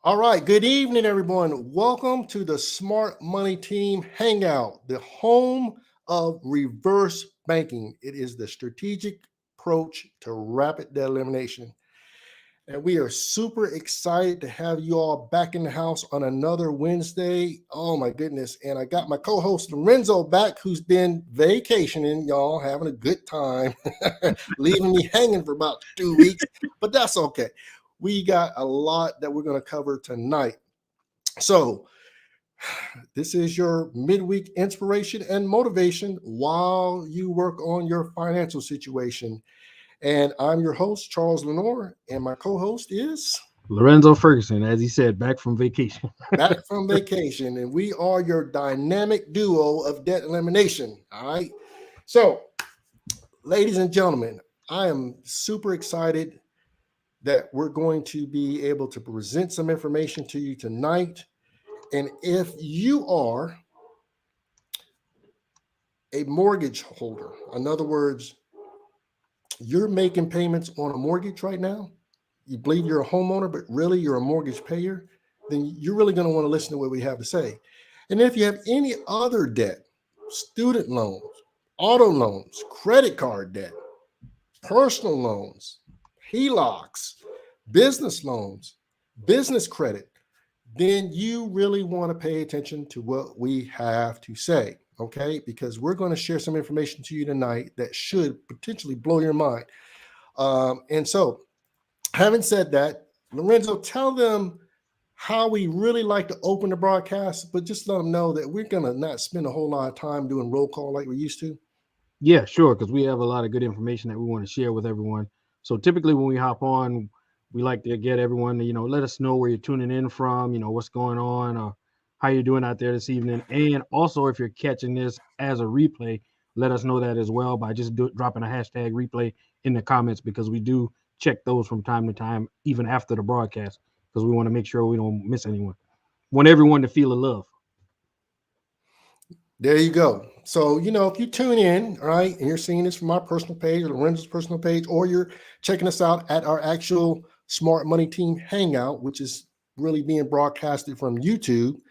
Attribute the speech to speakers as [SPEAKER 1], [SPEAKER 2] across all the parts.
[SPEAKER 1] All right, good evening, everyone. Welcome to the Smart Money Team Hangout, the home of reverse banking. It is the strategic approach to rapid debt elimination. And we are super excited to have you all back in the house on another Wednesday. Oh, my goodness. And I got my co host Lorenzo back, who's been vacationing, y'all, having a good time, leaving me hanging for about 2 weeks, but that's okay. We got a lot that we're going to cover tonight. So, this is your midweek inspiration and motivation while you work on your financial situation. And I'm your host, Charles Lenore, and my co host is
[SPEAKER 2] Lorenzo Ferguson, as he said, back from vacation.
[SPEAKER 1] back from vacation. And we are your dynamic duo of debt elimination. All right. So, ladies and gentlemen, I am super excited that we're going to be able to present some information to you tonight. And if you are a mortgage holder, in other words, you're making payments on a mortgage right now, you believe you're a homeowner, but really you're a mortgage payer, then you're really going to want to listen to what we have to say. And if you have any other debt, student loans, auto loans, credit card debt, personal loans, HELOCs, business loans, business credit, then you really want to pay attention to what we have to say, okay? Because we're going to share some information to you tonight that should potentially blow your mind. And so, having said that, Lorenzo, tell them how we really like to open the broadcast, but just let them know that we're going to not spend a whole lot of time doing roll call like we used to.
[SPEAKER 2] Yeah, sure, because we have a lot of good information that we want to share with everyone. So typically when we hop on, we like to get everyone to, let us know where you're tuning in from, what's going on, how you're doing out there this evening. And also if you're catching this as a replay, let us know that as well by just dropping a hashtag replay in the comments because we do check those from time to time, even after the broadcast, because we want to make sure we don't miss anyone. Want everyone to feel the love.
[SPEAKER 1] There you go. So, if you tune in, all right, and you're seeing this from my personal page or Lorenzo's personal page, or you're checking us out at our actual Smart Money Team Hangout, which is really being broadcasted from YouTube,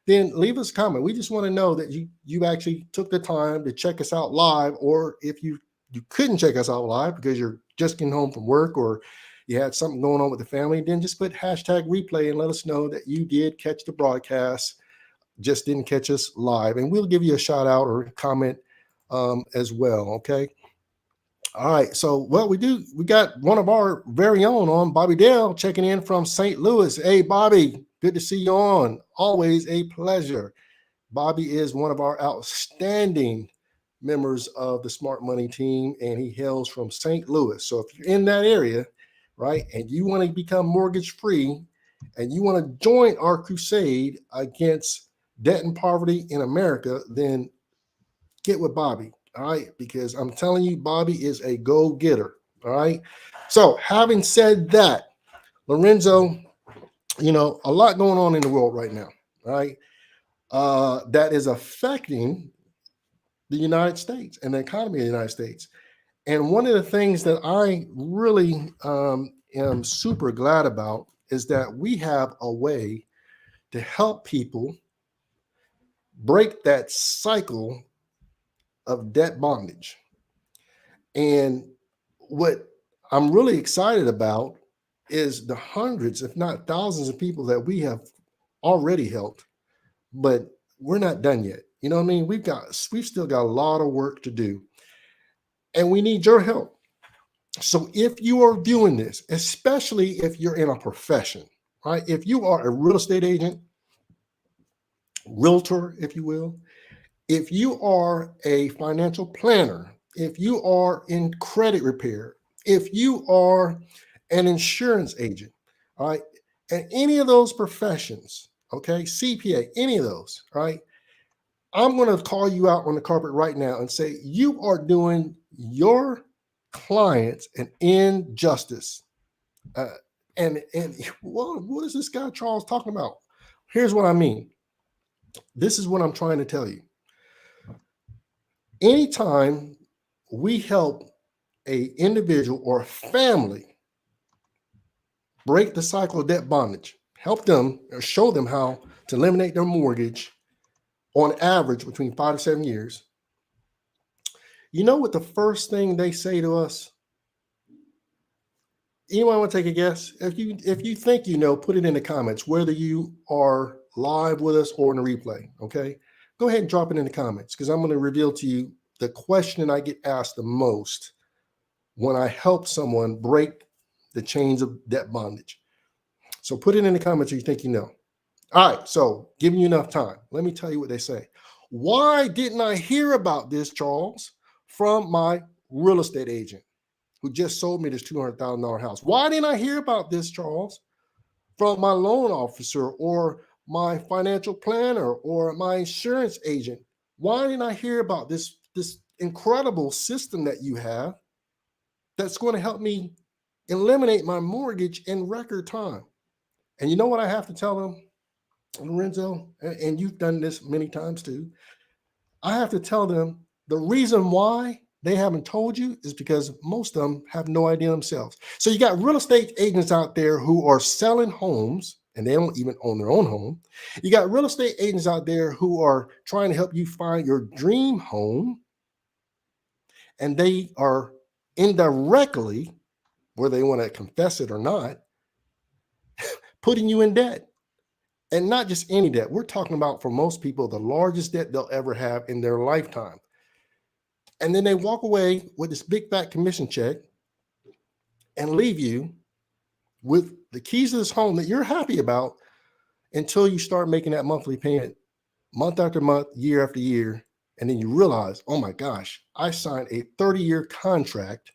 [SPEAKER 1] then leave us a comment. We just want to know that you actually took the time to check us out live, or if you couldn't check us out live because you're just getting home from work or you had something going on with the family, then just put hashtag replay and let us know that you did catch the broadcast, just didn't catch us live, and we'll give you a shout out or comment as well. Okay. All right. So what we got one of our very own on, Bobby Dale, checking in from St. Louis. Hey, Bobby, good to see you on. Always a pleasure. Bobby is one of our outstanding members of the Smart Money team, and he hails from St. Louis. So if you're in that area, right, and you want to become mortgage free and you want to join our crusade against debt and poverty in America, then get with Bobby. All right, because I'm telling you, Bobby is a go getter. All right. So, having said that, Lorenzo, a lot going on in the world right now, right? That is affecting the United States and the economy of the United States. And one of the things that I really am super glad about is that we have a way to help people break that cycle of debt bondage. And what I'm really excited about is the hundreds, if not thousands, of people that we have already helped, but we're not done yet. You know what I mean? We've still got a lot of work to do, and we need your help. So if you are viewing this, especially if you're in a profession, right? If you are a real estate agent, realtor, if you will, if you are a financial planner, if you are in credit repair, if you are an insurance agent, all right, and any of those professions, okay, CPA, any of those, right, I'm going to call you out on the carpet right now and say you are doing your clients an injustice. Uh, and what is this guy Charles talking about? Here's what I mean. This is what I'm trying to tell you. Anytime we help a individual or a family break the cycle of debt bondage, help them or show them how to eliminate their mortgage on average between 5 to 7 years, you know what the first thing they say to us? Anyone want to take a guess? If you think you know, put it in the comments, whether you are live with us or in the replay. Okay, go ahead and drop it in the comments, because I'm going to reveal to you the question I get asked the most when I help someone break the chains of debt bondage. So put it in the comments if you think you know. All right, so giving you enough time, let me tell you what they say. Why didn't I hear about this, Charles, from my real estate agent who just sold me this $200,000 house? Why didn't I hear about this, Charles, from my loan officer or my financial planner or my insurance agent? Why didn't I hear about this incredible system that you have that's going to help me eliminate my mortgage in record time? And you know what I have to tell them, Lorenzo, and you've done this many times too. I have to tell them the reason why they haven't told you is because most of them have no idea themselves. So you got real estate agents out there who are selling homes and they don't even own their own home. You got real estate agents out there who are trying to help you find your dream home, and they are indirectly, whether they want to confess it or not, putting you in debt. And not just any debt. We're talking about, for most people, the largest debt they'll ever have in their lifetime. And then they walk away with this big fat commission check and leave you with the keys to this home that you're happy about until you start making that monthly payment month after month, year after year. And then you realize, oh my gosh, I signed a 30-year contract.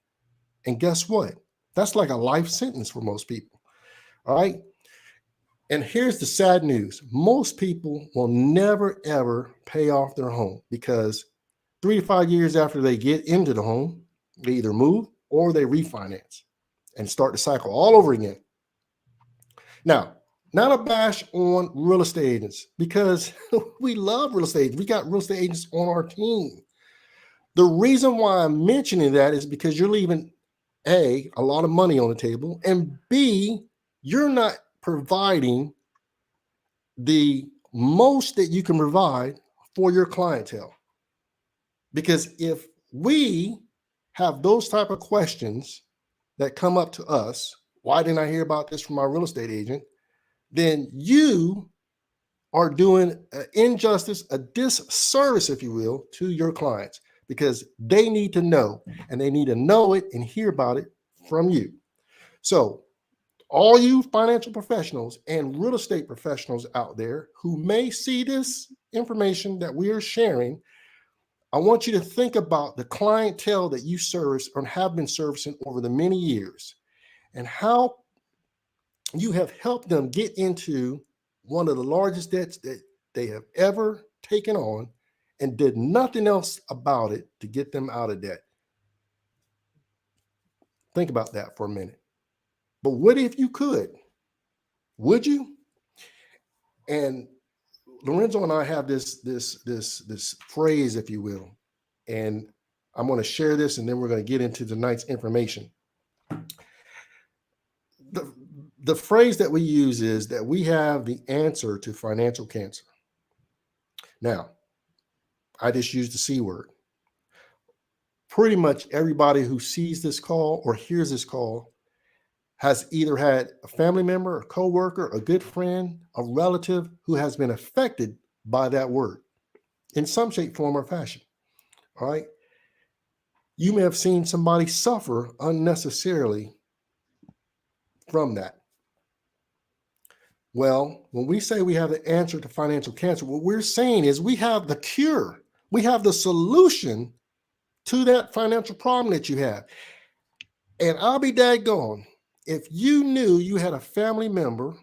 [SPEAKER 1] And guess what? That's like a life sentence for most people. All right. And here's the sad news. Most people will never, ever pay off their home, because 3 to 5 years after they get into the home, they either move or they refinance and start the cycle all over again. Now, not a bash on real estate agents, because we love real estate agents. We got real estate agents on our team. The reason why I'm mentioning that is because you're leaving A, a lot of money on the table, and B, you're not providing the most that you can provide for your clientele. Because if we have those type of questions that come up to us, why didn't I hear about this from my real estate agent? Then you are doing an injustice, a disservice, if you will, to your clients, because they need to know, and they need to know it and hear about it from you. So all you financial professionals and real estate professionals out there who may see this information that we are sharing, I want you to think about the clientele that you service or have been servicing over the many years, and how you have helped them get into one of the largest debts that they have ever taken on, and did nothing else about it to get them out of debt. Think about that for a minute. But what if you could? Would you? And Lorenzo and I have this phrase, if you will, and I'm going to share this, and then we're going to get into tonight's information. The phrase that we use is that we have the answer to financial cancer. Now, I just used the C word. Pretty much everybody who sees this call or hears this call has either had a family member, a coworker, a good friend, a relative who has been affected by that word in some shape, form, or fashion. All right. You may have seen somebody suffer unnecessarily from that. Well, when we say we have the answer to financial cancer, what we're saying is we have the cure. We have the solution to that financial problem that you have. And I'll be daggone if you knew you had a family member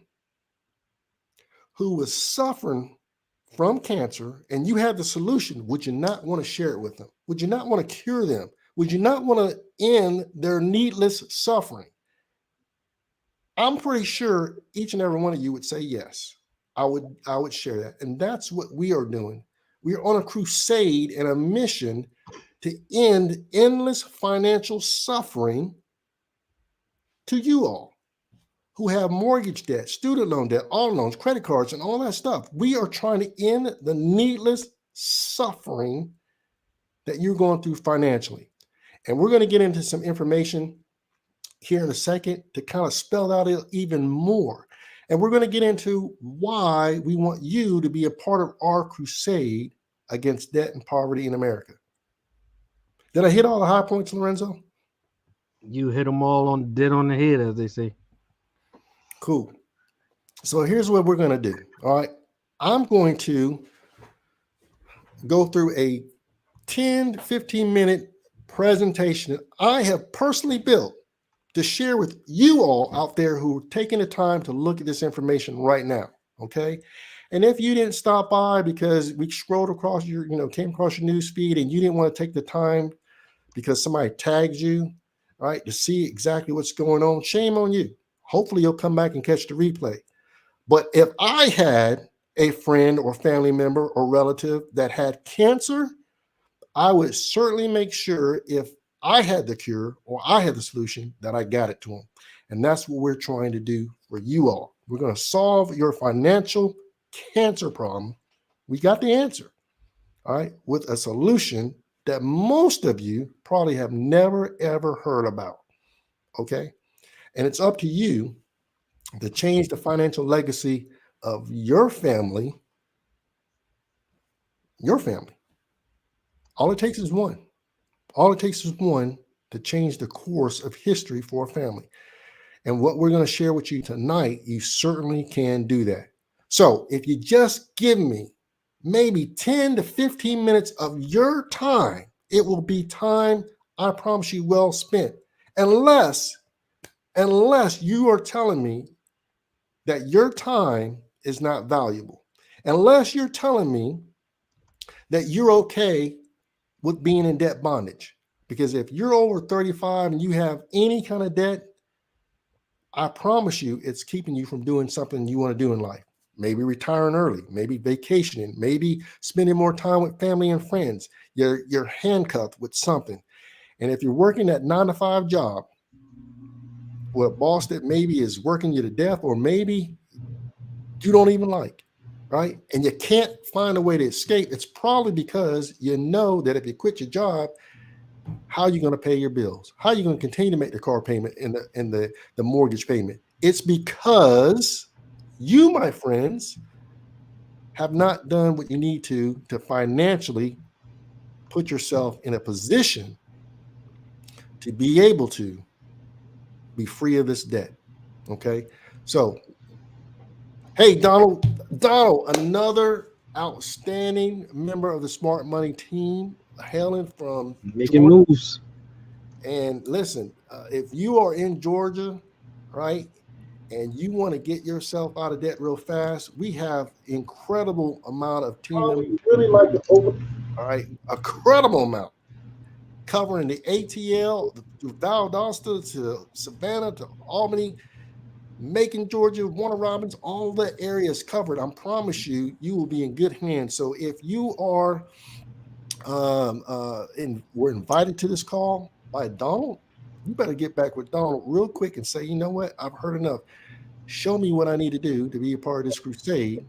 [SPEAKER 1] who was suffering from cancer and you had the solution, would you not want to share it with them? Would you not want to cure them? Would you not want to end their needless suffering? I'm pretty sure each and every one of you would say yes. I would share that. And that's what we are doing. We are on a crusade and a mission to end endless financial suffering to you all who have mortgage debt, student loan debt, auto loans, credit cards, and all that stuff. We are trying to end the needless suffering that you're going through financially. And we're going to get into some information here in a second to kind of spell out even more. And we're going to get into why we want you to be a part of our crusade against debt and poverty in America. Did I hit all the high points, Lorenzo?
[SPEAKER 2] You hit them all on dead on the head, as they say.
[SPEAKER 1] Cool. So here's what we're going to do. All right. I'm going to go through a 10 to 15 minute presentation that I have personally built to share with you all out there who are taking the time to look at this information right now. Okay. And if you didn't stop by because we scrolled across your, came across your news feed and you didn't want to take the time because somebody tagged you, right, to see exactly what's going on, shame on you. Hopefully you'll come back and catch the replay. But if I had a friend or family member or relative that had cancer, I would certainly make sure if I had the cure or I had the solution that I got it to them. And that's what we're trying to do for you all. We're going to solve your financial cancer problem. We got the answer, all right, with a solution that most of you probably have never, ever heard about, okay? And it's up to you to change the financial legacy of your family. All it takes is one. All it takes is one to change the course of history for a family. And what we're going to share with you tonight, you certainly can do that. So if you just give me maybe 10 to 15 minutes of your time, it will be time, I promise you, well spent. Unless you are telling me that your time is not valuable. Unless you're telling me that you're okay with being in debt bondage. Because if you're over 35 and you have any kind of debt, I promise you it's keeping you from doing something you want to do in life. Maybe retiring early, maybe vacationing, maybe spending more time with family and friends. You're handcuffed with something. And if you're working that 9-to-5 job with a boss that maybe is working you to death, or maybe you don't even like, right? And you can't find a way to escape, it's probably because you know that if you quit your job, how are you going to pay your bills? How are you going to continue to make the car payment and the mortgage payment? It's because you, my friends, have not done what you need to financially put yourself in a position to be able to be free of this debt. Okay. So, hey, Donald, another outstanding member of the Smart Money team, hailing from
[SPEAKER 2] Making
[SPEAKER 1] Georgia.
[SPEAKER 2] moves.
[SPEAKER 1] And listen, if you are in Georgia, right, and you want to get yourself out of debt real fast, we have incredible amount of team members. Really like to open, all right, a credible amount covering the ATL, to Valdosta, to Savannah, to Albany, Macon, Georgia, Warner Robins, all the areas covered. I promise you, you will be in good hands. So if you are, we're invited to this call by Donald, you better get back with Donald real quick and say, you know what, I've heard enough. Show me what I need to do to be a part of this crusade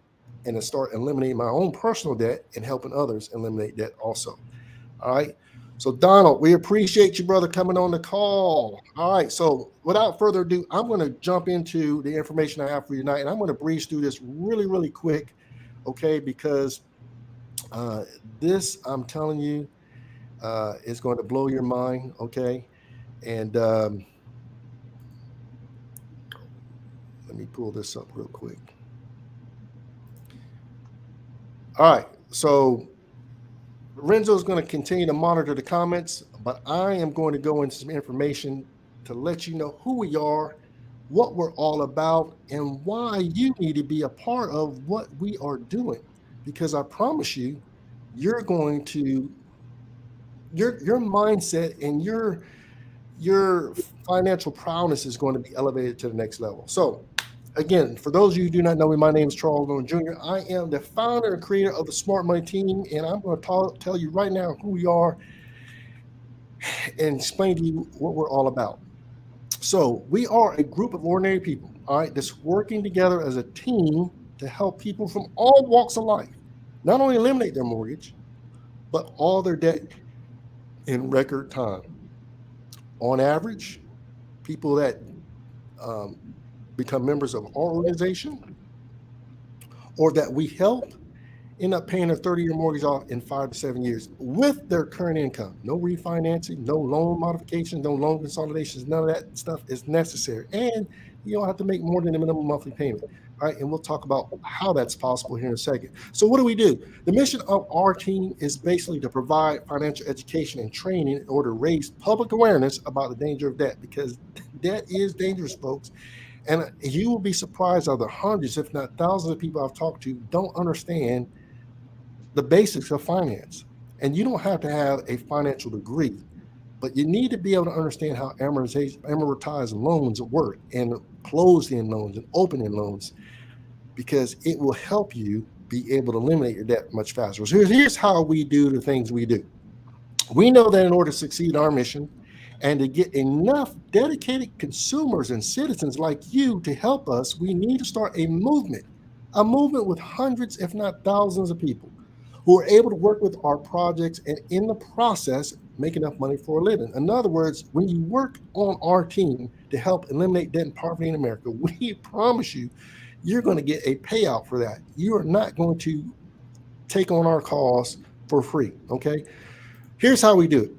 [SPEAKER 1] and to start eliminating my own personal debt and helping others eliminate debt also. All right. So Donald, we appreciate you, brother, coming on the call. All right. So without further ado, I'm going to jump into the information I have for you tonight, and I'm going to breeze through this really, really quick. Okay. Because this, I'm telling you, is going to blow your mind. Okay. And let me pull this up real quick. All right. So Renzo is going to continue to monitor the comments, but I am going to go into some information to let you know who we are, what we're all about, and why you need to be a part of what we are doing. Because I promise you, you're going to, your mindset and your financial prowess is going to be elevated to the next level. So again, for those of you who do not know me, my name is Charles Lowen Jr. I am the founder and creator of the Smart Money team, and I'm going to tell you right now who we are and explain to you what we're all about. So we are a group of ordinary people, all right, that's working together as a team to help people from all walks of life not only eliminate their mortgage, but all their debt in record time. On average, people that um, become members of our organization or that we help end up paying their 30-year mortgage off in 5 to 7 years with their current income. No refinancing, no loan modifications, no loan consolidations. None of that stuff is necessary. And you don't have to make more than the minimum monthly payment. All right. And we'll talk about how that's possible here in a second. So what do? The mission of our team is basically to provide financial education and training in order to raise public awareness about the danger of debt, because debt is dangerous, folks. And you will be surprised how the hundreds, if not thousands of people I've talked to don't understand the basics of finance. And you don't have to have a financial degree, but you need to be able to understand how amortized loans work and closed-end loans and open-end loans, because it will help you be able to eliminate your debt much faster. So here's how we do the things we do. We know that in order to succeed in our mission and to get enough dedicated consumers and citizens like you to help us, we need to start a movement with hundreds, if not thousands of people who are able to work with our projects and in the process make enough money for a living. In other words, when you work on our team to help eliminate debt and poverty in America, we promise you, you're going to get a payout for that. You are not going to take on our cause for free, okay? Here's how we do it.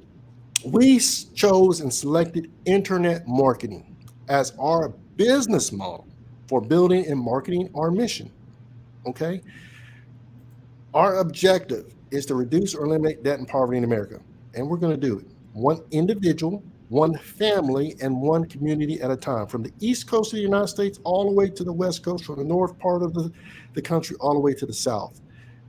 [SPEAKER 1] We chose and selected internet marketing as our business model for building and marketing our mission, okay? Our objective is to reduce or eliminate debt and poverty in America, and we're going to do it one individual, one family, and one community at a time, from the East Coast of the United States all the way to the West Coast, from the north part of the country all the way to the South.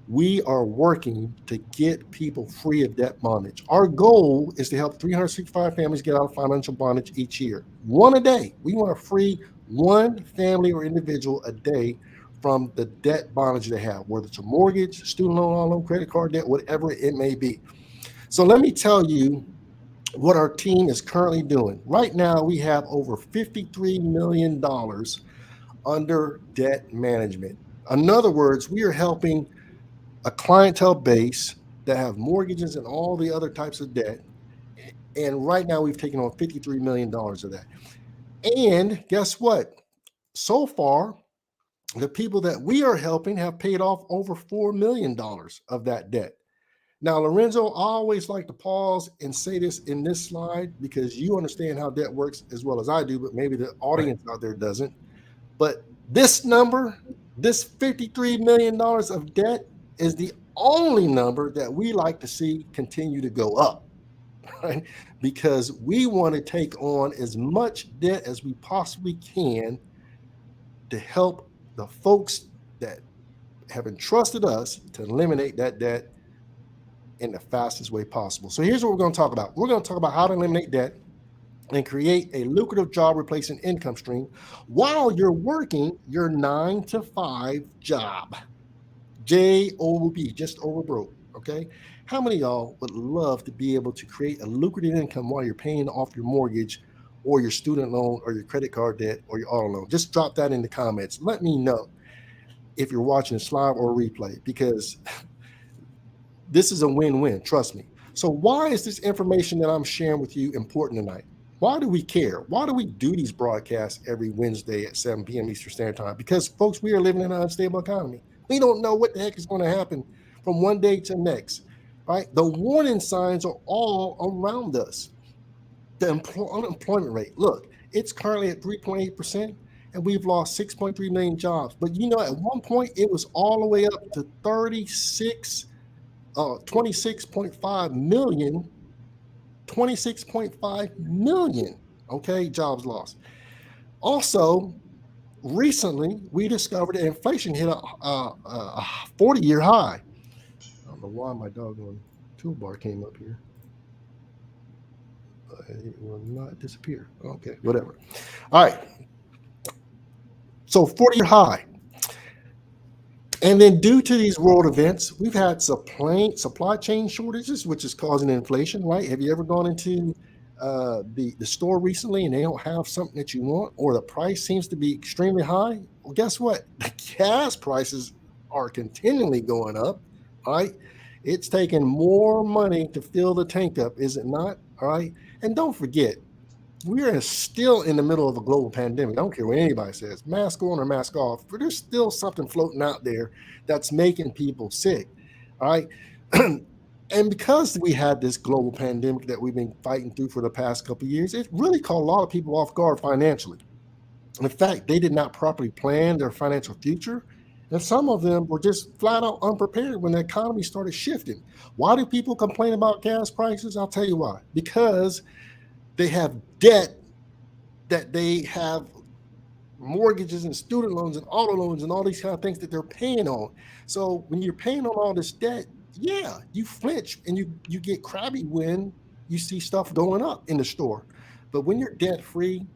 [SPEAKER 1] We are working to get people free of debt bondage. Our goal is to help 365 families get out of financial bondage each year, one a day. We want to free one family or individual a day from the debt bondage they have, whether it's a mortgage, student loan, credit card debt, whatever it may be. So let me tell you what our team is currently doing. Right now, we have over $53 million under debt management. In other words, we are helping a clientele base that have mortgages and all the other types of debt. And right now, we've taken on $53 million of that. And guess what? So far, the people that we are helping have paid off over $4 million of that debt. Now, Lorenzo, I always like to pause and say this in this slide because you understand how debt works as well as I do, but maybe the audience out there doesn't. But this number, this $53 million of debt, is the only number that we like to see continue to go up, right? Because we want to take on as much debt as we possibly can to help the folks that have entrusted us to eliminate that debt in the fastest way possible. So here's what we're going to talk about. We're going to talk about how to eliminate debt and create a lucrative job replacing income stream while you're working your 9-to-5 job. J-O-B, just over broke, okay? How many of y'all would love to be able to create a lucrative income while you're paying off your mortgage or your student loan or your credit card debt or your auto loan? Just drop that in the comments. Let me know if you're watching this live or replay, because this is a win-win, trust me. So why is this information that I'm sharing with you important tonight? Why do we care? Why do we do these broadcasts every Wednesday at 7 p.m. Eastern Standard Time? Because, folks, we are living in an unstable economy. We don't know what the heck is going to happen from one day to the next, right? The warning signs are all around us. The unemployment rate, look, it's currently at 3.8%, and we've lost 6.3 million jobs. But, you know, at one point, it was all the way up to 26.5 million, okay, jobs lost. Also, recently, we discovered that inflation hit a 40-year high. I don't know why my doggone toolbar came up here. It will not disappear. Okay, whatever. All right. So 40-year high. And then due to these world events, we've had supply chain shortages, which is causing inflation, right? Have you ever gone into the store recently and they don't have something that you want, or the price seems to be extremely high, well, guess what? The gas prices are continually going up. All right. It's taking more money to fill the tank up, is it not? All right. And don't forget, we are still in the middle of a global pandemic. I don't care what anybody says, mask on or mask off, but there's still something floating out there that's making people sick. All right. And because we had this global pandemic that we've been fighting through for the past couple of years, it really caught a lot of people off guard financially. In fact, they did not properly plan their financial future. And some of them were just flat out unprepared when the economy started shifting. Why do people complain about gas prices? I'll tell you why. Because they have debt, that they have mortgages and student loans and auto loans and all these kind of things that they're paying on. So when you're paying on all this debt, yeah, you flinch and you get crabby when you see stuff going up in the store. But when you're debt free,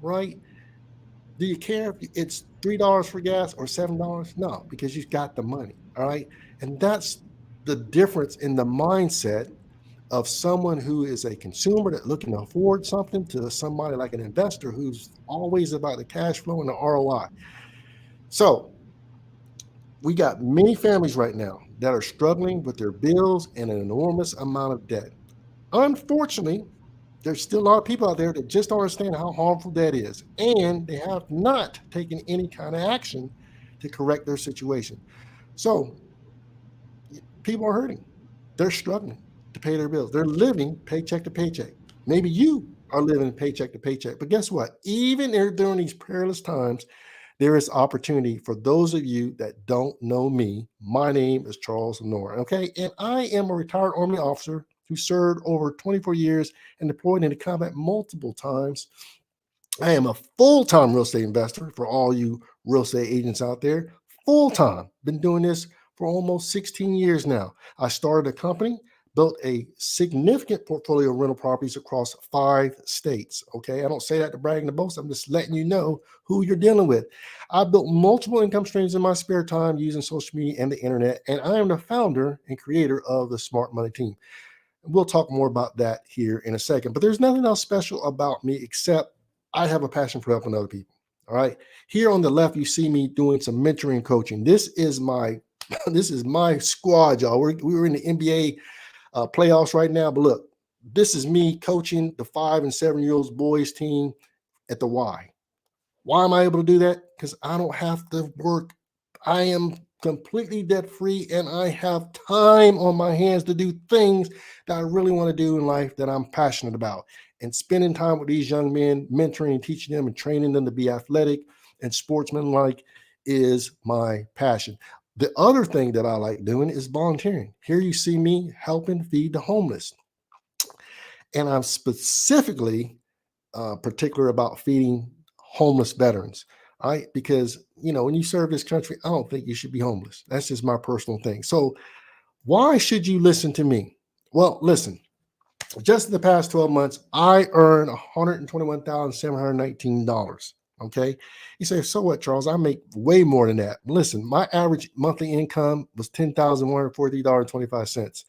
[SPEAKER 1] right? Do you care if it's $3 for gas or $7? No, because you've got the money. All right. And that's the difference in the mindset of someone who is a consumer that looking to afford something to somebody like an investor who's always about the cash flow and the ROI. So we got many families right now that are struggling with their bills and an enormous amount of debt. Unfortunately, there's still a lot of people out there that just don't understand how harmful that is, and they have not taken any kind of action to correct their situation. So people are hurting. They're struggling to pay their bills. They're living paycheck to paycheck. Maybe you are living paycheck to paycheck. But guess what? Even during these perilous times, there is opportunity for those of you that don't know me. My name is Charles Lenore, okay? And I am a retired Army officer who served over 24 years and deployed into combat multiple times. I am a full-time real estate investor for all you real estate agents out there. Full-time. Been doing this for almost 16 years now. I started a company, built a significant portfolio of rental properties across 5 states. Okay. I don't say that to brag and to boast. I'm just letting you know who you're dealing with. I built multiple income streams in my spare time using social media and the internet. And I am the founder and creator of the Smart Money Team. We'll talk more about that here in a second, but there's nothing else special about me except I have a passion for helping other people. All right. Here on the left, you see me doing some mentoring coaching. This is my this is my squad, y'all. We're in the NBA playoffs right now, but look, this is me coaching the 5 and 7-year-olds boys team at the Y. Why am I able to do that? Because I don't have to work. I am completely debt free and I have time on my hands to do things that I really want to do in life that I'm passionate about. And spending time with these young men, mentoring and teaching them and training them to be athletic and sportsmanlike is my passion. The other thing that I like doing is volunteering. Here you see me helping feed the homeless. And I'm specifically particular about feeding homeless veterans, right? Because, when you serve this country, I don't think you should be homeless. That's just my personal thing. So why should you listen to me? Well, listen, just in the past 12 months, I earned $121,719. Okay. You say, so what, Charles? I make way more than that. Listen, my average monthly income was $10,143.25.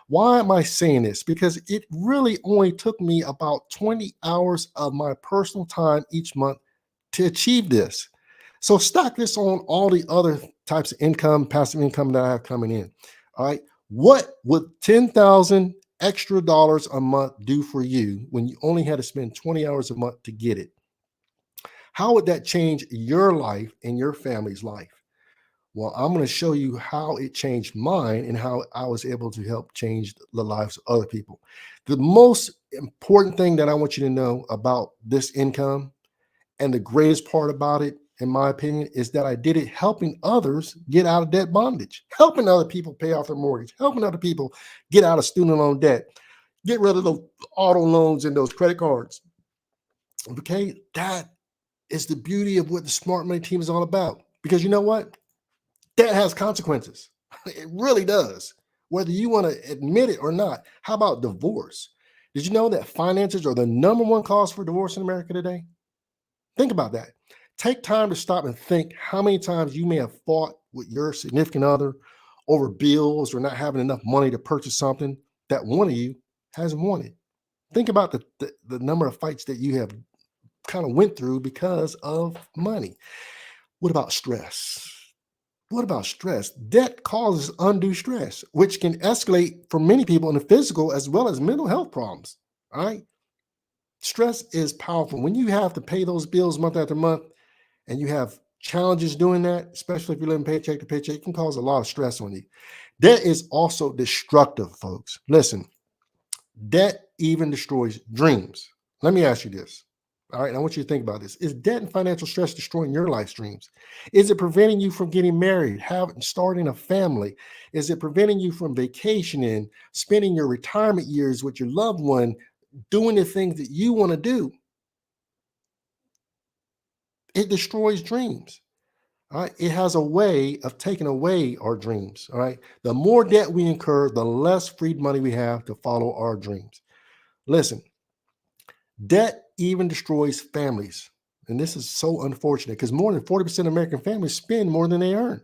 [SPEAKER 1] Why am I saying this? Because it really only took me about 20 hours of my personal time each month to achieve this. So stack this on all the other types of income, passive income that I have coming in. All right. What would 10,000 extra dollars a month do for you when you only had to spend 20 hours a month to get it? How would that change your life and your family's life? Well, I'm going to show you how it changed mine and how I was able to help change the lives of other people. The most important thing that I want you to know about this income, and the greatest part about it, in my opinion, is that I did it helping others get out of debt bondage, helping other people pay off their mortgage, helping other people get out of student loan debt, get rid of those auto loans and those credit cards. Okay, that is the beauty of what the Smart Money Team is all about. Because you know what? Debt has consequences. It really does, whether you want to admit it or not. How about divorce? Did you know that finances are the number one cause for divorce in America today? Think about that. Take time to stop and think how many times you may have fought with your significant other over bills or not having enough money to purchase something that one of you hasn't wanted. Think about the number of fights that you have kind of went through because of money. What about stress? What about stress? Debt causes undue stress, which can escalate for many people in the physical as well as mental health problems. All right. Stress is powerful. When you have to pay those bills month after month and you have challenges doing that, especially if you're living paycheck to paycheck, it can cause a lot of stress on you. Debt is also destructive, folks. Listen, debt even destroys dreams. Let me ask you this. All right, I want you to think about this. Is debt and financial stress destroying your life's dreams? Is it preventing you from getting married, starting a family? Is it preventing you from vacationing, spending your retirement years with your loved one, doing the things that you want to do? It destroys dreams. All right. It has a way of taking away our dreams. All right. The more debt we incur, the less free money we have to follow our dreams. Listen, debt even destroys families. And this is so unfortunate because more than 40% of American families spend more than they earn.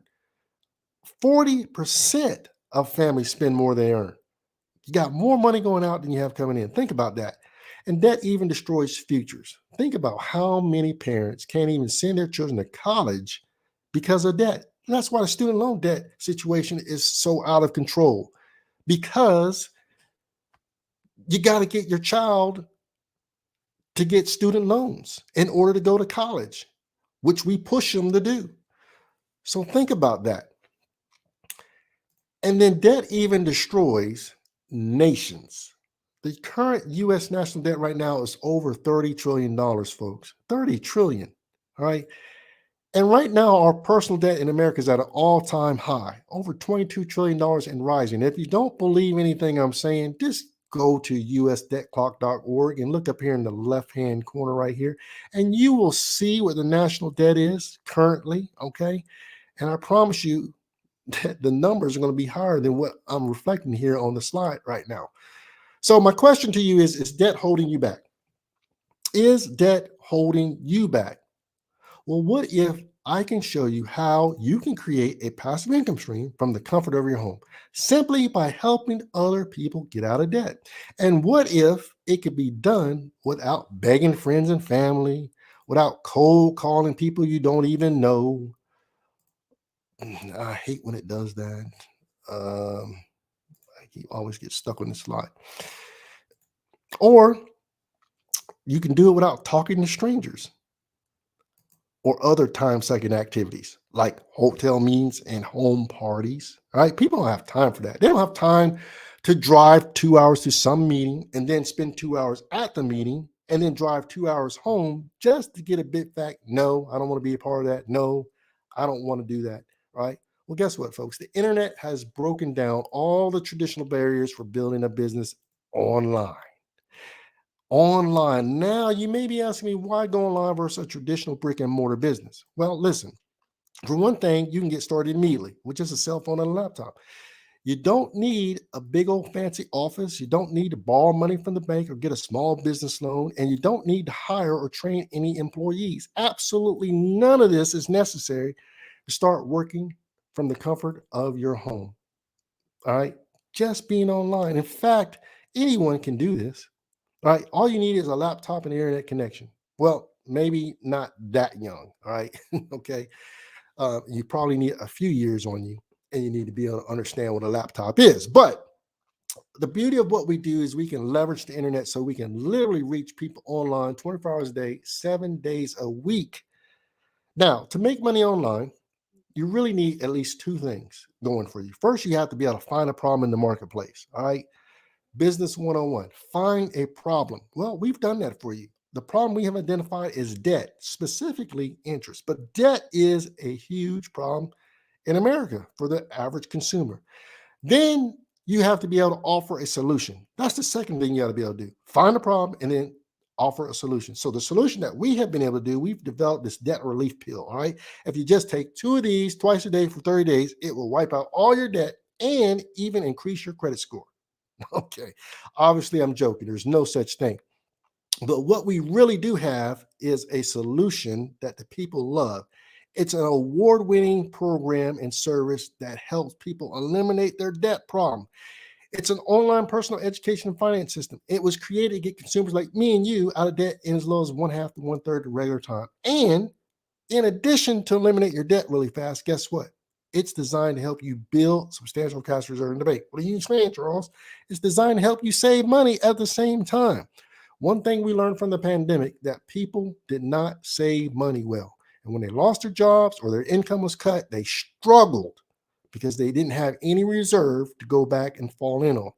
[SPEAKER 1] 40% of families spend more than they earn. You got more money going out than you have coming in. Think about that. And debt even destroys futures. Think about how many parents can't even send their children to college because of debt. And that's why the student loan debt situation is so out of control, because you got to get your child to get student loans in order to go to college, which we push them to do. So think about that. And then debt even destroys nations. The current U.S. national debt right now is over $30 trillion, folks. $30 trillion. All right. And right now, our personal debt in America is at an all-time high, over $22 trillion and rising. If you don't believe anything I'm saying, just go to usdebtclock.org and look up here in the left-hand corner right here, and you will see what the national debt is currently, okay? And I promise you that the numbers are going to be higher than what I'm reflecting here on the slide right now. So my question to you is debt holding you back? Is debt holding you back? Well, what if I can show you how you can create a passive income stream from the comfort of your home simply by helping other people get out of debt? And what if it could be done without begging friends and family, without cold calling people you don't even know? I hate when it does that. I always get stuck on this slide. Or you can do it without talking to strangers or other time-sucking activities like hotel meetings and home parties. All right, people don't have time for that. They don't have time to drive 2 hours to some meeting and then spend 2 hours at the meeting and then drive 2 hours home just to get a big fact. No, I don't want to be a part of that. No, I don't want to do that. Right? Well, guess what, folks? The internet has broken down all the traditional barriers for building a business online. Now, you may be asking me, why go online versus a traditional brick and mortar business? Well, listen, for one thing, you can get started immediately with just a cell phone and a laptop. You don't need a big old fancy office. You don't need to borrow money from the bank or get a small business loan. And you don't need to hire or train any employees. Absolutely none of this is necessary to start working from the comfort of your home. All right. Just being online. In fact, anyone can do this. All right. All you need is a laptop and internet connection. Well, maybe not that young. All right. Okay. You probably need a few years on you, and you need to be able to understand what a laptop is. But the beauty of what we do is we can leverage the internet so we can literally reach people online 24 hours a day, 7 days a week. Now, to make money online, you really need at least two things going for you. First, you have to be able to find a problem in the marketplace. All right. Business 101, find a problem. Well, we've done that for you. The problem we have identified is debt, specifically interest. But debt is a huge problem in America for the average consumer. Then you have to be able to offer a solution. That's the second thing you got to be able to do. Find a problem and then offer a solution. So the solution that we have been able to do, we've developed this debt relief pill. All right. If you just take 2 of these twice a day for 30 days, it will wipe out all your debt and even increase your credit score. Okay. Obviously, I'm joking. There's no such thing. But what we really do have is a solution that the people love. It's an award-winning program and service that helps people eliminate their debt problem. It's an online personal education and finance system. It was created to get consumers like me and you out of debt in as low as one half to one third the regular time. And in addition to eliminate your debt really fast, guess what? It's designed to help you build substantial cash reserve in the bank. What are you saying, Charles? It's designed to help you save money at the same time. One thing we learned from the pandemic, that people did not save money well. And when they lost their jobs or their income was cut, they struggled because they didn't have any reserve to go back and fall in on.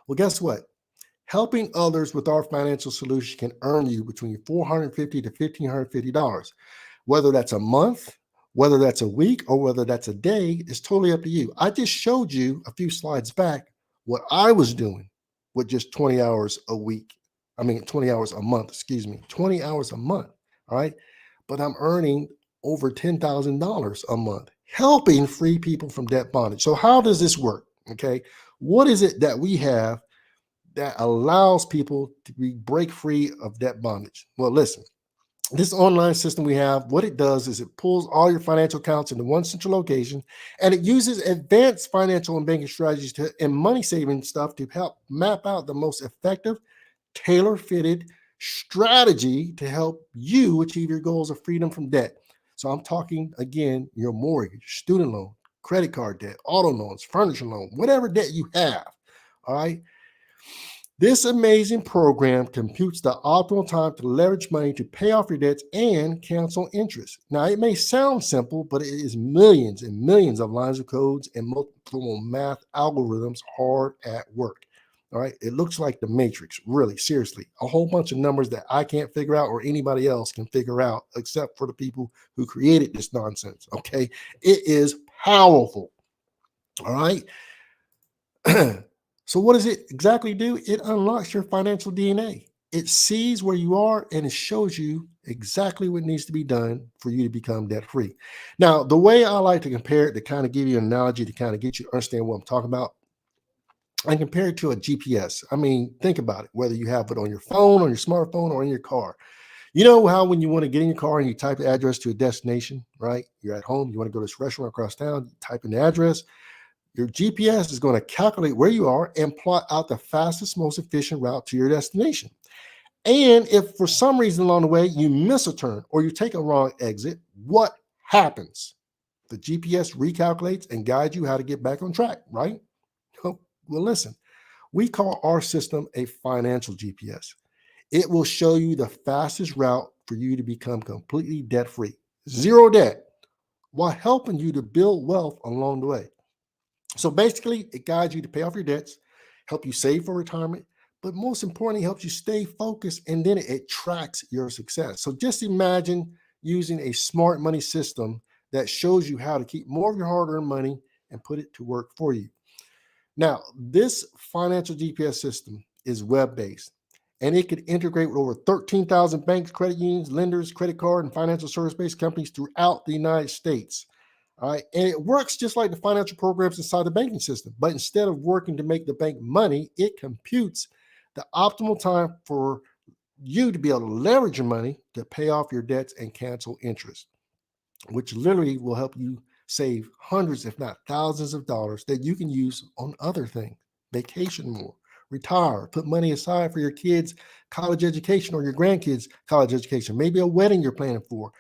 [SPEAKER 1] Well, guess what? Helping others with our financial solution can earn you between $450 to $1,550. Whether that's a month, whether that's a week, or whether that's a day, is totally up to you. I just showed you a few slides back what I was doing with just 20 hours a week. 20 hours a month, 20 hours a month. All right. But I'm earning over $10,000 a month, helping free people from debt bondage. So how does this work? Okay. What is it that we have that allows people to break free of debt bondage? Well, listen, this online system we have, what it does is it pulls all your financial accounts into one central location, and it uses advanced financial and banking strategies and money saving stuff to help map out the most effective, tailor-fitted strategy to help you achieve your goals of freedom from debt. So I'm talking, again, your mortgage, student loan, credit card debt, auto loans, furniture loan, whatever debt you have. All right. This amazing program computes the optimal time to leverage money to pay off your debts and cancel interest. Now, it may sound simple, but it is millions and millions of lines of codes and multiple math algorithms hard at work. All right. It looks like the Matrix, really, seriously. A whole bunch of numbers that I can't figure out or anybody else can figure out except for the people who created this nonsense. Okay. It is powerful. All right. So what does it exactly do? It unlocks your financial DNA. It sees where you are and it shows you exactly what needs to be done for you to become debt free. Now, the way I like to compare it, to kind of give you an analogy to kind of get you to understand what I'm talking about, I compare it to a GPS. I mean, think about it, whether you have it on your phone, on your smartphone, or in your car. You know how when you want to get in your car and you type the address to a destination, right? You're at home, you want to go to this restaurant across town, you type in the address. Your GPS is going to calculate where you are and plot out the fastest, most efficient route to your destination. And if for some reason along the way you miss a turn or you take a wrong exit, what happens? The GPS recalculates and guides you how to get back on track, right? Well, listen, we call our system a financial GPS. It will show you the fastest route for you to become completely debt-free, zero debt, while helping you to build wealth along the way. So basically, it guides you to pay off your debts, help you save for retirement, but most importantly, helps you stay focused, and then it tracks your success. So just imagine using a smart money system that shows you how to keep more of your hard-earned money and put it to work for you. Now, this financial GPS system is web-based, and it could integrate with over 13,000 banks, credit unions, lenders, credit card, and financial service-based companies throughout the United States. All right. And it works just like the financial programs inside the banking system. But instead of working to make the bank money, it computes the optimal time for you to be able to leverage your money to pay off your debts and cancel interest, which literally will help you save hundreds, if not thousands of dollars that you can use on other things, vacation more, retire, put money aside for your kids' college education or your grandkids' college education, maybe a wedding you're planning for.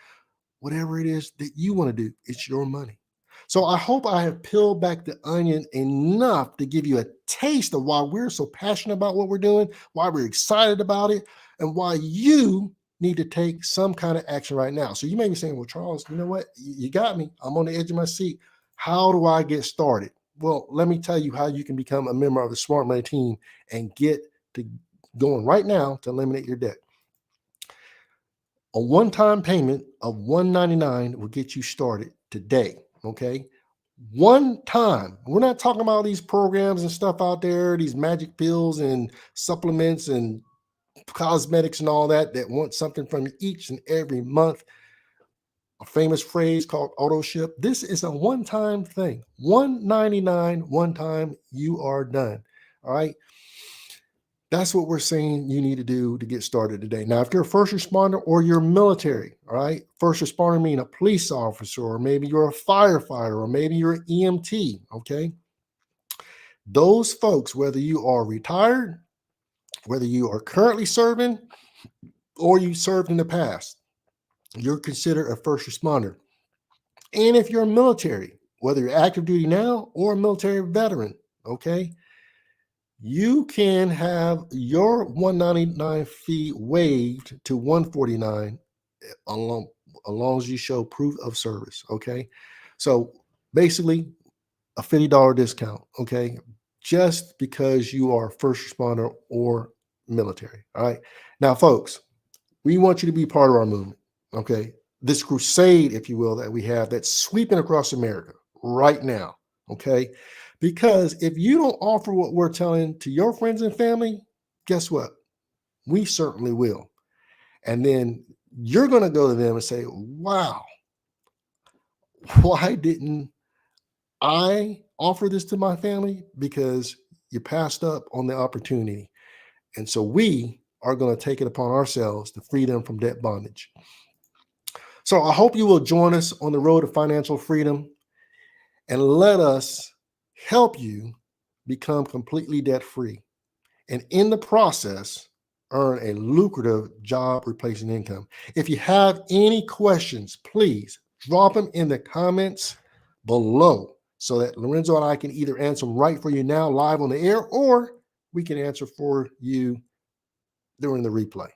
[SPEAKER 1] Whatever it is that you want to do, it's your money. So I hope I have peeled back the onion enough to give you a taste of why we're so passionate about what we're doing, why we're excited about it, and why you need to take some kind of action right now. So you may be saying, well, Charles, you know what? You got me. I'm on the edge of my seat. How do I get started? Well, let me tell you how you can become a member of the Smart Money team and get to going right now to eliminate your debt. A one-time payment of $199 will get you started today, okay? One time. We're not talking about these programs and stuff out there, these magic pills and supplements and cosmetics and all that want something from you each and every month. A famous phrase called auto ship. This is a one-time thing. $199, one time, you are done, all right? That's what we're saying you need to do to get started today. Now, if you're a first responder or you're military, all right, first responder mean a police officer, or maybe you're a firefighter, or maybe you're an EMT, okay? those folks, whether you are retired, whether you are currently serving, or you served in the past, you're considered a first responder. And if you're military, whether you're active duty now or a military veteran, okay, you can have your 199 fee waived to 149 along, as long as you show proof of service. Okay. So basically a $50 discount. Okay. Just because you are first responder or military. All right. Now, folks, we want you to be part of our movement. Okay. This crusade, if you will, that we have that's sweeping across America right now. Okay. Because if you don't offer what we're telling to your friends and family, guess what? We certainly will. And then you're going to go to them and say, wow, why didn't I offer this to my family? Because you passed up on the opportunity. And so we are going to take it upon ourselves to free them from debt bondage. So I hope you will join us on the road to financial freedom and let us help you become completely debt free. And in the process, earn a lucrative job replacing income. If you have any questions, please drop them in the comments below so that Lorenzo and I can either answer them right for you now live on the air, or we can answer for you during the replay.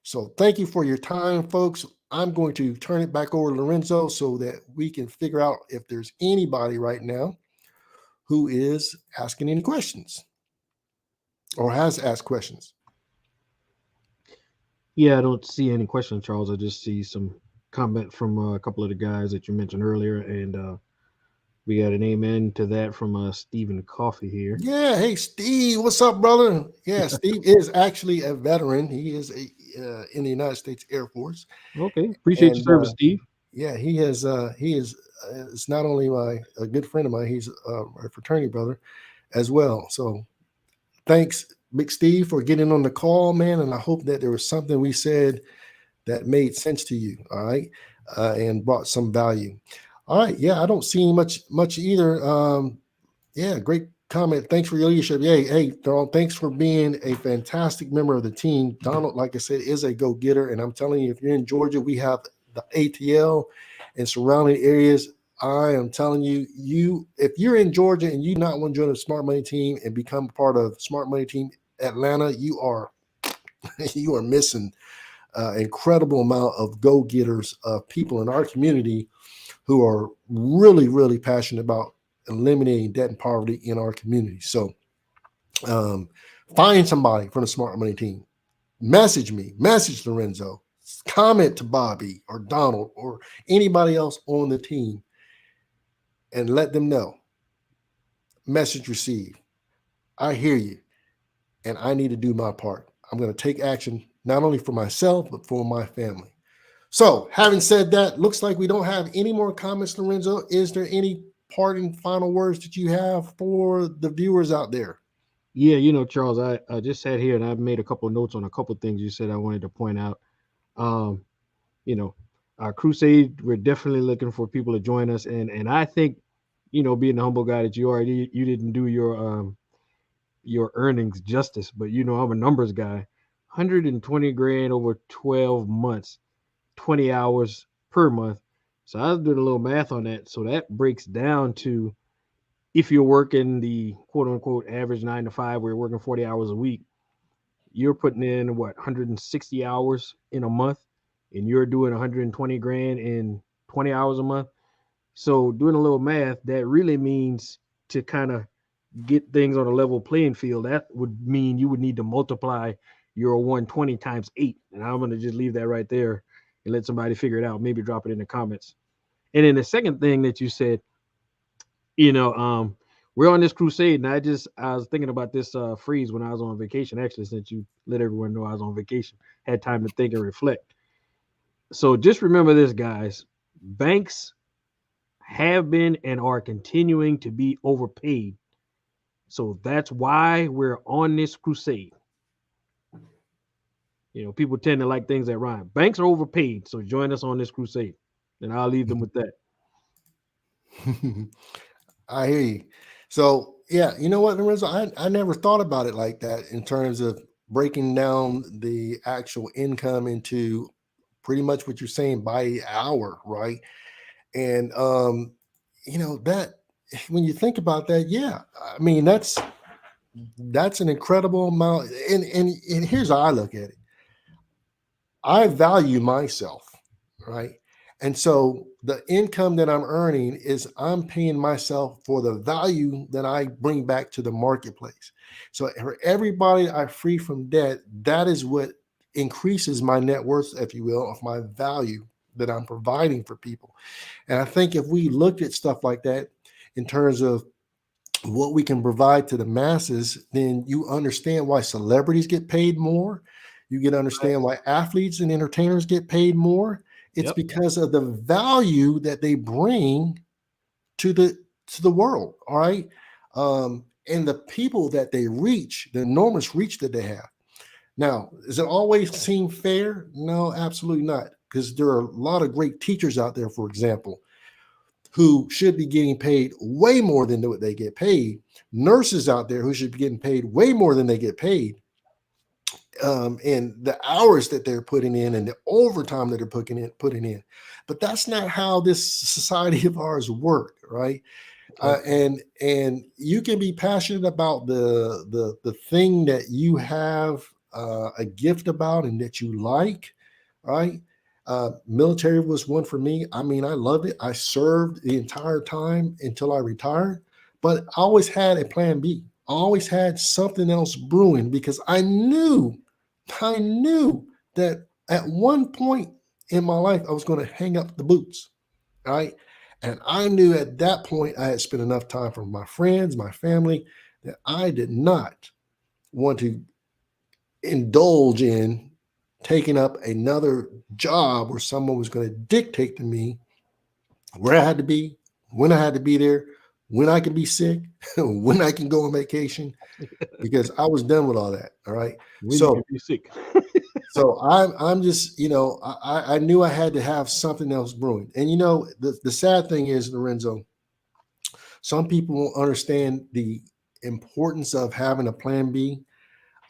[SPEAKER 1] So thank you for your time, folks. I'm going to turn it back over to Lorenzo so that we can figure out if there's anybody right now who is asking any questions or has asked questions.
[SPEAKER 2] Yeah, I don't see any questions, Charles. I just see some comment from a couple of the guys that you mentioned earlier, and we got an amen to that from Stephen Coffee here.
[SPEAKER 1] Yeah, hey Steve, what's up, brother? Yeah, Steve is actually a veteran. He is in the United States Air Force,
[SPEAKER 2] Okay, appreciate your
[SPEAKER 1] and
[SPEAKER 2] service, Steve.
[SPEAKER 1] yeah, he is. It's not only a good friend of mine. He's a fraternity brother as well. So thanks, Big Steve, for getting on the call, man. And I hope that there was something we said that made sense to you. All right, and brought some value. All right, yeah, I don't see much either. Yeah, great comment. Thanks for your leadership. Hey, Donald, thanks for being a fantastic member of the team. Donald, like I said, is a go-getter. And I'm telling you, if you're in Georgia, we have the ATL and surrounding areas. I am telling you, if you're in Georgia and you not want to join the Smart Money team and become part of Smart Money Team Atlanta, you are you are missing incredible amount of go-getters, people in our community who are really, really passionate about eliminating debt and poverty in our community. So find somebody from the Smart Money team. Message me, message Lorenzo, comment to Bobby or Donald or anybody else on the team and let them know. Message received. I hear you, and I need to do my part. I'm going to take action not only for myself, but for my family. So, having said that, looks like we don't have any more comments, Lorenzo. Is there any parting final words that you have for the viewers out there?
[SPEAKER 2] Yeah, Charles, I just sat here and I've made a couple of notes on a couple of things you said I wanted to point out. Um, you know, our crusade, we're definitely looking for people to join us, and I think, being the humble guy that you are, you didn't do your earnings justice, but I'm a numbers guy. 120 grand over 12 months, 20 hours per month. So I was doing a little math on that. So that breaks down to, if you're working the quote unquote average 9 to 5, where you're working 40 hours a week, you're putting in what, 160 hours in a month, and you're doing 120 grand in 20 hours a month. So doing a little math, that really means, to kind of get things on a level playing field, that would mean you would need to multiply your 120 times 8. And I'm going to just leave that right there and let somebody figure it out. Maybe drop it in the comments. And then the second thing that you said, we're on this crusade, and I was thinking about this freeze when I was on vacation. Actually, since you let everyone know I was on vacation, had time to think and reflect. So just remember this, guys. Banks have been and are continuing to be overpaid. So that's why we're on this crusade. People tend to like things that rhyme. Banks are overpaid, so join us on this crusade. And I'll leave them with that.
[SPEAKER 1] I hear you. So Yeah, you know what, Lorenzo? I never thought about it like that in terms of breaking down the actual income into pretty much what you're saying by the hour, right? And that when you think about that, yeah, I mean that's an incredible amount. And here's how I look at it. I value myself, right? And so the income that I'm earning is I'm paying myself for the value that I bring back to the marketplace. So for everybody I free from debt, that is what increases my net worth, if you will, of my value that I'm providing for people. And I think if we looked at stuff like that in terms of what we can provide to the masses, then you understand why celebrities get paid more. You get to
[SPEAKER 2] Right.
[SPEAKER 1] understand why athletes and entertainers get paid more. It's
[SPEAKER 2] Yep.
[SPEAKER 1] because of the value that they bring to the world. All right. And the people that they reach, the enormous reach that they have. Now, does it always seem fair? No, absolutely not. Because there are a lot of great teachers out there, for example, who should be getting paid way more than what they get paid. Nurses out there who should be getting paid way more than they get paid. And the hours that they're putting in and the overtime that they're putting in. But that's not how this society of ours work, right?
[SPEAKER 2] Okay.
[SPEAKER 1] And you can be passionate about the thing that you have a gift about and that you like, right? Military was one for me. I mean, I loved it. I served the entire time until I retired, but I always had a plan B. I always had something else brewing because I knew that at one point in my life I was going to hang up the boots, right? And I knew at that point I had spent enough time for my friends, my family, that I did not want to indulge in taking up another job where someone was going to dictate to me where I had to be, when I had to be there, when I could be sick, when I can go on vacation, because I was done with all that. All right.
[SPEAKER 2] When you can
[SPEAKER 1] So
[SPEAKER 2] be sick.
[SPEAKER 1] I'm just, I knew I had to have something else brewing. And the sad thing is, Lorenzo, some people won't understand the importance of having a plan B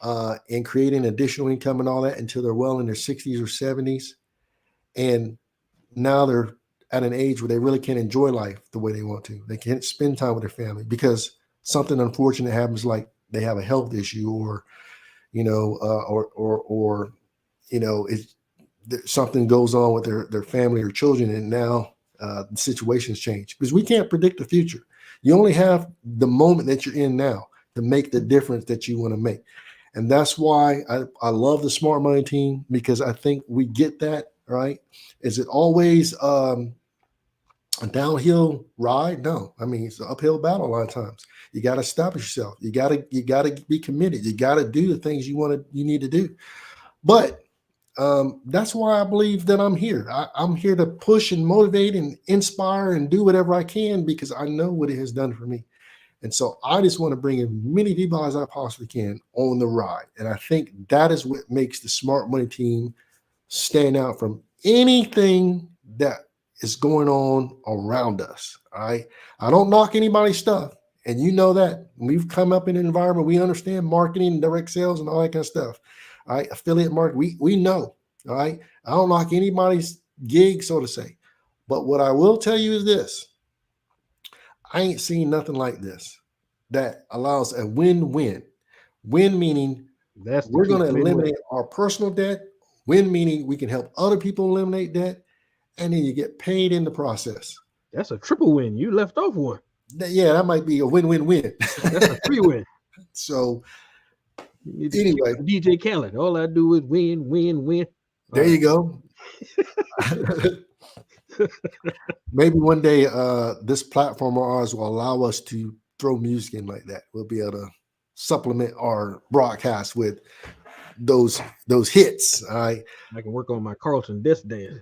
[SPEAKER 1] and creating additional income and all that until they're well in their 60s or 70s. And now they're at an age where they really can't enjoy life the way they want to. They can't spend time with their family because something unfortunate happens, like they have a health issue, or it's something goes on with their family or children, and now the situations change because we can't predict the future. You only have the moment that you're in now to make the difference that you want to make. And that's why I love the Smart Money team, because I think we get that, right? Is it always a downhill ride? No. I mean, it's an uphill battle a lot of times. You got to establish yourself. You gotta be committed. You got to do the things you need to do. But that's why I believe that I'm here. I'm here to push and motivate and inspire and do whatever I can, because I know what it has done for me. And so I just want to bring as many people as I possibly can on the ride. And I think that is what makes the Smart Money team stand out from anything that is going on around us. All right. I don't knock anybody's stuff. And you know that we've come up in an environment, we understand marketing and direct sales and all that kind of stuff. All right. Affiliate marketing, we know. All right. I don't knock anybody's gig, so to say. But what I will tell you is this: I ain't seen nothing like this that allows a win-win. Win meaning
[SPEAKER 2] That's the
[SPEAKER 1] we're
[SPEAKER 2] key.
[SPEAKER 1] going to
[SPEAKER 2] Win-win.
[SPEAKER 1] eliminate our personal debt. Win meaning we can help other people eliminate debt, and then you get paid in the process.
[SPEAKER 2] That's a triple win. You left off one.
[SPEAKER 1] Yeah, that might be a win-win-win.
[SPEAKER 2] That's a three win.
[SPEAKER 1] So
[SPEAKER 2] You need to keep
[SPEAKER 1] anyway,
[SPEAKER 2] on DJ Khaled. All I do is win, win, win.
[SPEAKER 1] there you go. Maybe one day this platform of ours will allow us to throw music in like that. We'll be able to supplement our broadcast with those hits. All right.
[SPEAKER 2] I can work on my Carlton desk dance.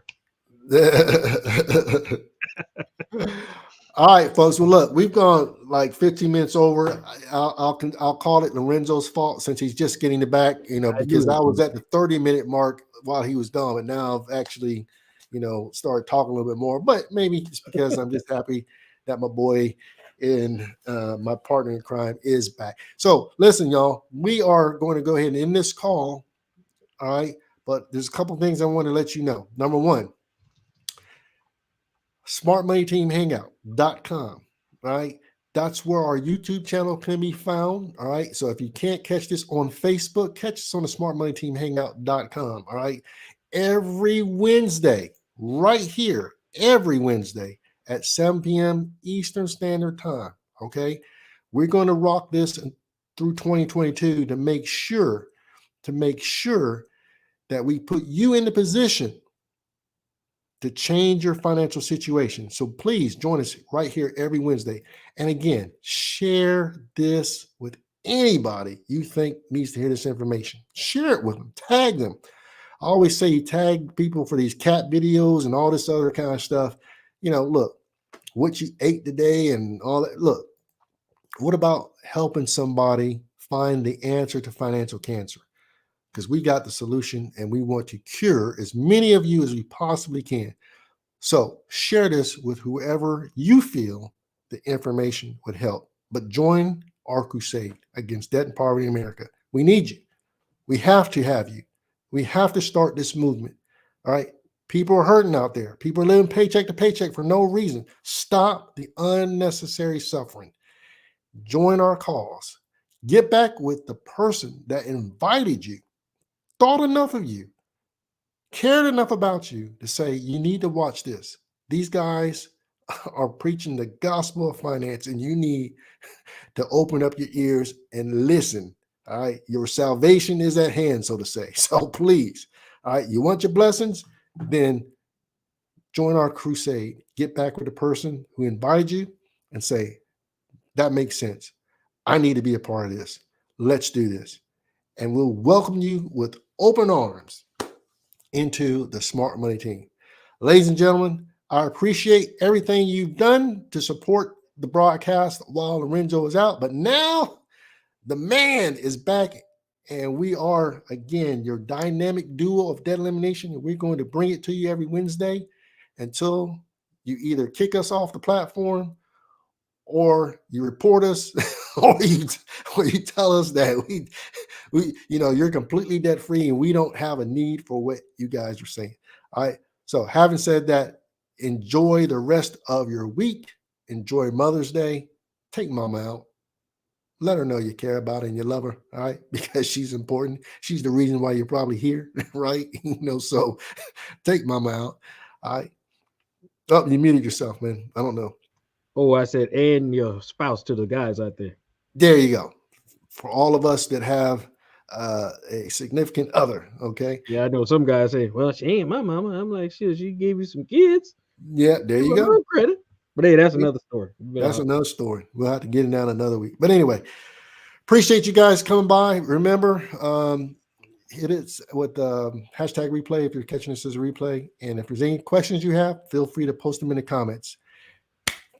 [SPEAKER 1] All right, folks. Well, look, we've gone like 15 minutes over. I'll call it Lorenzo's fault since he's just getting it back.
[SPEAKER 2] I knew
[SPEAKER 1] Because
[SPEAKER 2] it
[SPEAKER 1] I
[SPEAKER 2] was
[SPEAKER 1] was at the 30-minute mark while he was gone, but now I've actually, started talking a little bit more. But maybe it's because I'm just happy that my boy and my partner in crime is back. So listen, y'all, we are going to go ahead and end this call. All right. But there's a couple things I want to let you know. Number one, smartmoneyteamhangout.com. All right. That's where our YouTube channel can be found. All right. So if you can't catch this on Facebook, catch us on the smartmoneyteamhangout.com. All right. Every Wednesday, right here, every Wednesday at 7 p.m. Eastern Standard Time. Okay. We're going to rock this through 2022 to make sure that we put you in the position to change your financial situation. So please join us right here every Wednesday. And again, share this with anybody you think needs to hear this information. Share it with them, tag them. I always say you tag people for these cat videos and all this other kind of stuff. Look, what you ate today and all that. Look, what about helping somebody find the answer to financial cancer? Because we got the solution and we want to cure as many of you as we possibly can. So share this with whoever you feel the information would help. But join our crusade against debt and poverty in America. We need you. We have to have you. We have to start this movement. All right. People are hurting out there. People are living paycheck to paycheck for no reason. Stop the unnecessary suffering. Join our cause. Get back with the person that invited you, thought enough of you, cared enough about you to say, you need to watch this. These guys are preaching the gospel of finance, and you need to open up your ears and listen. All right. Your salvation is at hand, so to say. So please, all right, you want your blessings? Then join our crusade. Get back with the person who invited you and say, that makes sense. I need to be a part of this. Let's do this. And we'll welcome you with open arms into the Smart Money team. Ladies and gentlemen, I appreciate everything you've done to support the broadcast while Lorenzo is out. But now the man is back, and we are, again, your dynamic duo of debt elimination. And we're going to bring it to you every Wednesday until you either kick us off the platform or you report us or you tell us that you're completely debt free and we don't have a need for what you guys are saying. All right. So having said that, enjoy the rest of your week. Enjoy Mother's Day. Take mama out. Let her know you care about her and you love her. All right. Because she's important. She's the reason why you're probably here. Right. So take mama out. All right. Oh, you muted yourself, man. I don't know.
[SPEAKER 2] Oh, I said, and your spouse to the guys out there.
[SPEAKER 1] There you go. For all of us that have a significant other, okay?
[SPEAKER 2] Yeah, I know some guys say, well, she ain't my mama. I'm like, shit, she gave you some kids.
[SPEAKER 1] Yeah, there you go.
[SPEAKER 2] Credit. But hey, that's another story.
[SPEAKER 1] That's another story. We'll have to get it down another week. But anyway, appreciate you guys coming by. Remember, hit it with hashtag replay if you're catching this as a replay. And if there's any questions you have, feel free to post them in the comments.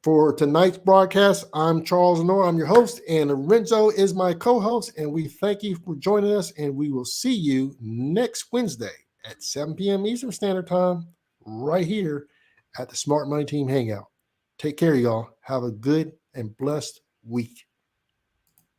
[SPEAKER 1] For tonight's broadcast, I'm Charles Nor. I'm your host, and Lorenzo is my co-host. And we thank you for joining us. And we will see you next Wednesday at 7 p.m. Eastern Standard Time, right here at the Smart Money Team Hangout. Take care, y'all. Have a good and blessed week.